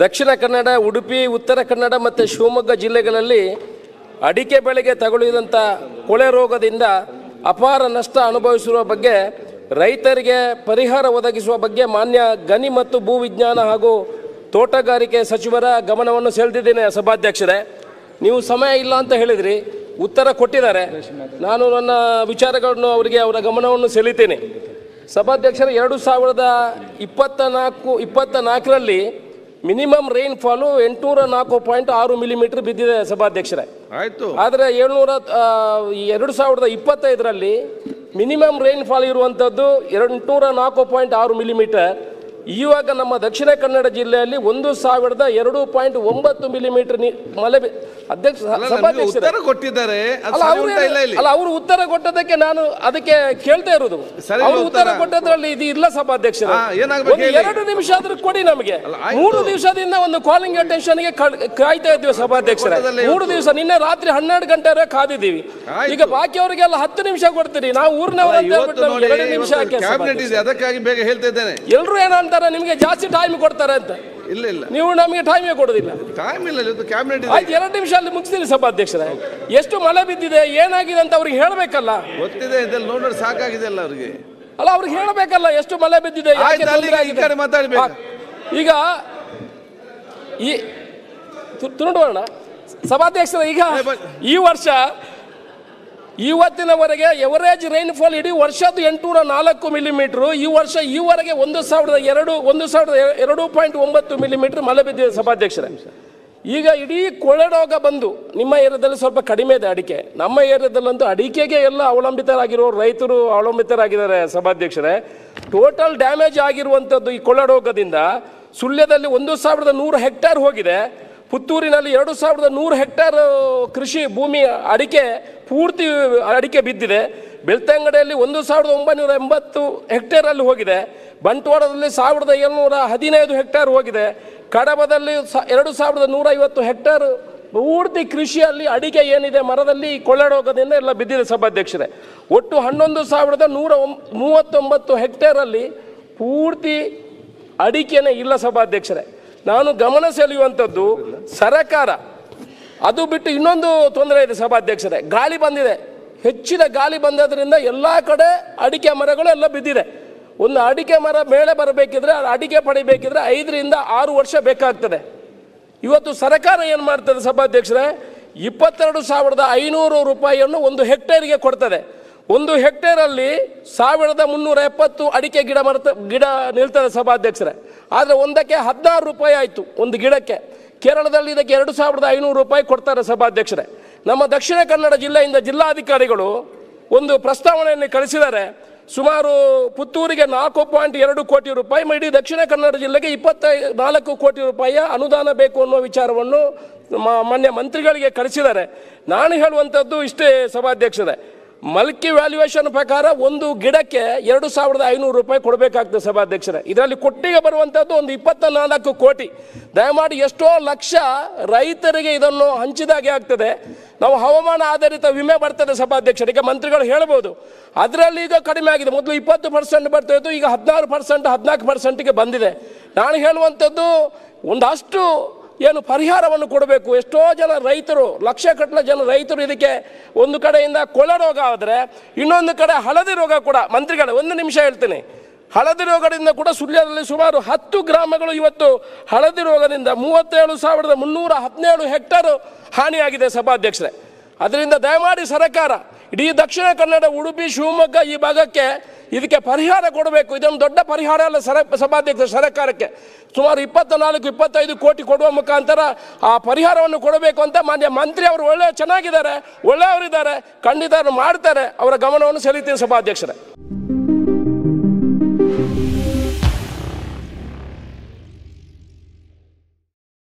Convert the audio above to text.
ದಕ್ಷಿಣ ಕನ್ನಡ, ಉಡುಪಿ, ಉತ್ತರ ಕನ್ನಡ ಮತ್ತು ಶಿವಮೊಗ್ಗ ಜಿಲ್ಲೆಗಳಲ್ಲಿ ಅಡಿಕೆ ಬೆಳೆಗೆ ತಗುಲಿದಂಥ ಕೊಳೆ ರೋಗದಿಂದ ಅಪಾರ ನಷ್ಟ ಅನುಭವಿಸಿರುವ ಬಗ್ಗೆ ರೈತರಿಗೆ ಪರಿಹಾರ ಒದಗಿಸುವ ಬಗ್ಗೆ ಮಾನ್ಯ ಗಣಿ ಮತ್ತು ಭೂವಿಜ್ಞಾನ ಹಾಗೂ ತೋಟಗಾರಿಕೆ ಸಚಿವರ ಗಮನವನ್ನು ಸೆಳೆದಿದ್ದೇನೆ ಸಭಾಧ್ಯಕ್ಷರೇ. ನೀವು ಸಮಯ ಇಲ್ಲ ಅಂತ ಹೇಳಿದ್ರಿ, ಉತ್ತರ ಕೊಟ್ಟಿದ್ದಾರೆ. ನಾನು ನನ್ನ ವಿಚಾರಗಳನ್ನು ಅವರ ಗಮನವನ್ನು ಸೆಳೀತೇನೆ. ಸಭಾಧ್ಯಕ್ಷರೇ, 2024ರಲ್ಲಿ ಮಿನಿಮಮ್ ರೈನ್ ಫಾಲು 804.6 ಮಿಲಿಮೀಟರ್ ಬಿದ್ದಿದೆ ಸಭಾಧ್ಯಕ್ಷರೇ. ಆಯಿತು. ಆದರೆ 2025ರಲ್ಲಿ ಮಿನಿಮಮ್ ರೈನ್ ಫಾಲ್ ಇರುವಂಥದ್ದು 804.6 ಮಿಲಿಮೀಟರ್. ಇವಾಗ ನಮ್ಮ ದಕ್ಷಿಣ ಕನ್ನಡ ಜಿಲ್ಲೆಯಲ್ಲಿ 1002.9 ಮಿಲಿಮೀಟರ್ ಮಳೆ. ಕೊಟ್ಟಿದ್ದಾರೆ. ಅಲ್ಲ, ಅವರು ಉತ್ತರ ಕೊಟ್ಟದಕ್ಕೆ ನಾನು ಅದಕ್ಕೆ ಕೇಳ್ತಾ ಇರೋದು. ಅವರು ಉತ್ತರ ಕೊಟ್ಟದ್ರಲ್ಲಿ ಇದು ಇಲ್ಲ ಸಭಾಧ್ಯಕ್ಷರು. 2 ನಿಮಿಷ ಆದ್ರೂ ಕೊಡಿ ನಮಗೆ. 3 ದಿವಸದಿಂದ ಒಂದು ಕಾಲಿಂಗ್ ಅಟೆನ್ಷನ್ಗೆ ಕಾಯ್ತಾ ಇದ್ದೀವಿ ಸಭಾಧ್ಯಕ್ಷರೇ. 3 ದಿವಸ, ನಿನ್ನೆ ರಾತ್ರಿ 12 ಗಂಟೆ ಕಾದಿದ್ದೀವಿ. ಈಗ ಬಾಕಿಯವರಿಗೆಲ್ಲ 10 ನಿಮಿಷ ಕೊಡ್ತೀರಿ. ನಾವು ಊರಿನವರ 2 ನಿಮಿಷ ಅದಕ್ಕಾಗಿ ಬೇಗ ಹೇಳ್ತಾ ಇದ್ದೇನೆ. ಎಲ್ಲರೂ ಏನಂತಾರೆ, ನಿಮಗೆ ಜಾಸ್ತಿ ಟೈಮ್ ಕೊಡ್ತಾರೆ ಅಂತ. ಇಲ್ಲ ಇಲ್ಲ, ನೀವು ನಮಗೆ ಟೈಮೇ ಕೊಡೋದಿಲ್ಲ. ಟೈಮ್ ಇಲ್ಲ, ಕ್ಯಾಬಿನೆಟ್. ಆಯ್ತು, 2 ನಿಮಿಷ ಅಲ್ಲಿ ಮುಗಿಸ್ತೀನಿ ಸಭಾಧ್ಯಕ್ಷರೇ. ಎಷ್ಟು ಮಳೆ ಬಿದ್ದಿದೆ, ಏನಾಗಿದೆ ಅಂತ ಅವ್ರಿಗೆ ಹೇಳಬೇಕಲ್ಲ. ಗೊತ್ತಿದೆ, ಇದೆಲ್ಲ ನೋಡಿದ್ರೆ ಸಾಕಾಗಿದೆ ಅಲ್ಲ ಅವ್ರಿಗೆ. ಅಲ್ಲ, ಅವ್ರಿಗೆ ಹೇಳಬೇಕಲ್ಲ ಎಷ್ಟು ಮಳೆ ಬಿದ್ದಿದೆ. ಮಾತಾಡಬೇಕು. ಈಗ ಈ ನೋಡೋಣ ಸಭಾಧ್ಯಕ್ಷರೇ. ಈಗ ಈ ವರ್ಷ ಇವತ್ತಿನವರೆಗೆ ಎವರೇಜ್ ರೈನ್ಫಾಲ್ ಇಡೀ ವರ್ಷದ್ದು 804 ಮಿಲಿಮೀಟರ್. ಈ ವರ್ಷ ಈವರೆಗೆ 1002.9 ಮಿಲಿಮೀಟರ್ ಮಳೆ ಬಿದ್ದಿದೆ ಸಭಾಧ್ಯಕ್ಷರೇ. ಈಗ ಇಡೀ ಕೊಳೆ ರೋಗ ಬಂದು ನಿಮ್ಮ ಏರಿಯಾದಲ್ಲಿ ಸ್ವಲ್ಪ ಕಡಿಮೆ ಇದೆ ಅಡಿಕೆ. ನಮ್ಮ ಏರಿಯಾದಲ್ಲಂತೂ ಅಡಿಕೆಗೆ ಎಲ್ಲ ಅವಲಂಬಿತರಾಗಿರೋ ರೈತರು ಅವಲಂಬಿತರಾಗಿದ್ದಾರೆ ಸಭಾಧ್ಯಕ್ಷರೇ. ಟೋಟಲ್ ಡ್ಯಾಮೇಜ್ ಆಗಿರುವಂಥದ್ದು ಈ ಕೊಳೆ ರೋಗದಿಂದ ಸುಳ್ಯದಲ್ಲಿ 1100 ಹೆಕ್ಟೇರ್ ಹೋಗಿದೆ. ಪುತ್ತೂರಿನಲ್ಲಿ 2100 ಹೆಕ್ಟೇರ್ ಕೃಷಿ ಭೂಮಿ ಅಡಿಕೆ ಪೂರ್ತಿ ಅಡಿಕೆ ಬಿದ್ದಿದೆ. ಬೆಳ್ತಂಗಡಿಯಲ್ಲಿ 1980 ಹೆಕ್ಟೇರಲ್ಲಿ ಹೋಗಿದೆ. ಬಂಟ್ವಾಳದಲ್ಲಿ 1715 ಹೆಕ್ಟೇರ್ ಹೋಗಿದೆ. ಕಡಬದಲ್ಲಿ 2150 ಹೆಕ್ಟೇರ್ ಪೂರ್ತಿ ಕೃಷಿಯಲ್ಲಿ ಅಡಿಕೆ ಏನಿದೆ ಮರದಲ್ಲಿ ಕೊಳ್ಳೆ ರೋಗದಿಂದ ಎಲ್ಲ ಬಿದ್ದಿದೆ ಸಭಾಧ್ಯಕ್ಷರೇ. ಒಟ್ಟು 11,139 ಹೆಕ್ಟೇರಲ್ಲಿ ಪೂರ್ತಿ ಅಡಿಕೆನೇ ಇಲ್ಲ ಸಭಾಧ್ಯಕ್ಷರೇ. ನಾನು ಗಮನ ಸೆಳೆಯುವಂಥದ್ದು, ಸರಕಾರ ಅದು ಬಿಟ್ಟು ಇನ್ನೊಂದು ತೊಂದರೆ ಇದೆ ಸಭಾಧ್ಯಕ್ಷರೇ. ಗಾಳಿ ಬಂದಿದೆ, ಹೆಚ್ಚಿನ ಗಾಳಿ ಬಂದದ್ರಿಂದ ಎಲ್ಲ ಕಡೆ ಅಡಿಕೆ ಮರಗಳು ಎಲ್ಲ ಬಿದ್ದಿದೆ. ಒಂದು ಅಡಿಕೆ ಮರ ಮೇಲೆ ಬರಬೇಕಿದ್ರೆ, ಅಡಿಕೆ ಪಡಿಬೇಕಿದ್ರೆ 5 ರಿಂದ 6 ವರ್ಷ ಬೇಕಾಗ್ತದೆ. ಇವತ್ತು ಸರ್ಕಾರ ಏನು ಮಾಡ್ತದೆ ಸಭಾಧ್ಯಕ್ಷರೇ, 22,500 ರೂಪಾಯಿಯನ್ನು 1 ಹೆಕ್ಟೇರ್ಗೆ ಕೊಡ್ತದೆ. 1 ಹೆಕ್ಟೇರಲ್ಲಿ 1370 ಅಡಿಕೆ ಗಿಡ ನಿಲ್ತದೆ ಸಭಾಧ್ಯಕ್ಷರೇ. ಆದರೆ ಒಂದಕ್ಕೆ 16 ರೂಪಾಯಿ ಆಯಿತು ಒಂದು ಗಿಡಕ್ಕೆ. ಕೇರಳದಲ್ಲಿ ಇದಕ್ಕೆ 2,500 ರೂಪಾಯಿ ಕೊಡ್ತಾರೆ ಸಭಾಧ್ಯಕ್ಷರೇ. ನಮ್ಮ ದಕ್ಷಿಣ ಕನ್ನಡ ಜಿಲ್ಲೆಯಿಂದ ಜಿಲ್ಲಾಧಿಕಾರಿಗಳು ಒಂದು ಪ್ರಸ್ತಾವನೆಯನ್ನು ಕಳಿಸಿದ್ದಾರೆ. ಸುಮಾರು ಪುತ್ತೂರಿಗೆ 4.2 ಕೋಟಿ ರೂಪಾಯಿ, ಇಡೀ ದಕ್ಷಿಣ ಕನ್ನಡ ಜಿಲ್ಲೆಗೆ 24 ಕೋಟಿ ರೂಪಾಯಿಯ ಅನುದಾನ ಬೇಕು ಅನ್ನೋ ವಿಚಾರವನ್ನು ಮಾನ್ಯ ಮಂತ್ರಿಗಳಿಗೆ ಕಳಿಸಿದ್ದಾರೆ. ನಾನು ಹೇಳುವಂಥದ್ದು ಇಷ್ಟೇ ಸಭಾಧ್ಯಕ್ಷರೇ, ಮಲ್ಕಿ ವ್ಯಾಲ್ಯೂಯೇಷನ್ ಪ್ರಕಾರ ಒಂದು ಗಿಡಕ್ಕೆ 2,500 ರೂಪಾಯಿ ಕೊಡಬೇಕಾಗ್ತದೆ ಸಭಾಧ್ಯಕ್ಷರೇ. ಇದರಲ್ಲಿ ಕೊಟ್ಟಿಗೆ ಬರುವಂಥದ್ದು ಒಂದು 24 ಕೋಟಿ. ದಯಮಾಡಿ ಎಷ್ಟೋ ಲಕ್ಷ ರೈತರಿಗೆ ಇದನ್ನು ಹಂಚಿದಾಗೆ ಆಗ್ತದೆ. ನಾವು ಹವಾಮಾನ ಆಧಾರಿತ ವಿಮೆ ಬರ್ತದೆ ಸಭಾಧ್ಯಕ್ಷರಿಗೆ, ಮಂತ್ರಿಗಳು ಹೇಳ್ಬೋದು. ಅದರಲ್ಲಿ ಈಗ ಕಡಿಮೆ ಆಗಿದೆ. ಮೊದಲು 20% ಬರ್ತಾ ಇತ್ತು, ಈಗ 16%, 14%ಗೆ ಬಂದಿದೆ. ನಾನು ಹೇಳುವಂಥದ್ದು ಒಂದಷ್ಟು ಏನು ಪರಿಹಾರವನ್ನು ಕೊಡಬೇಕು. ಎಷ್ಟೋ ಜನ ರೈತರು, ಲಕ್ಷಗಟ್ಟಲೆ ಜನ ರೈತರು ಇದಕ್ಕೆ ಒಂದು ಕಡೆಯಿಂದ ಕೊಳೆ ರೋಗ ಆದರೆ ಇನ್ನೊಂದು ಕಡೆ ಹಳದಿ ರೋಗ ಕೂಡ. ಮಂತ್ರಿಗಳೇ, 1 ನಿಮಿಷ ಹೇಳ್ತೀನಿ. ಹಳದಿ ರೋಗದಿಂದ ಕೂಡ ಸುಳ್ಯದಲ್ಲಿ ಸುಮಾರು 10 ಗ್ರಾಮಗಳು ಇವತ್ತು ಹಳದಿ ರೋಗದಿಂದ 37,317 ಹೆಕ್ಟೇರ್ ಹಾನಿಯಾಗಿದೆ ಸಭಾಧ್ಯಕ್ಷರೇ. ಅದರಿಂದ ದಯಮಾಡಿ ಸರ್ಕಾರ ಇಡೀ ದಕ್ಷಿಣ ಕನ್ನಡ, ಉಡುಪಿ, ಶಿವಮೊಗ್ಗ ಈ ಭಾಗಕ್ಕೆ ಇದಕ್ಕೆ ಪರಿಹಾರ ಕೊಡಬೇಕು. ಇದೊಂದು ದೊಡ್ಡ ಪರಿಹಾರ ಅಲ್ಲ ಸಭಾಧ್ಯಕ್ಷ, ಸರ್ಕಾರಕ್ಕೆ ಸುಮಾರು 24-25 ಕೋಟಿ ಕೊಡುವ ಮುಖಾಂತರ ಆ ಪರಿಹಾರವನ್ನು ಕೊಡಬೇಕು ಅಂತ ಮಾನ್ಯ ಮಂತ್ರಿ ಅವರು ಚೆನ್ನಾಗಿದ್ದಾರೆ, ಒಳ್ಳೆಯವರಿದ್ದಾರೆ, ಖಂಡಿತ ಮಾಡ್ತಾರೆ. ಅವರ ಗಮನವನ್ನು ಸೆಳೀತೀನಿ ಸಭಾಧ್ಯಕ್ಷರೇ.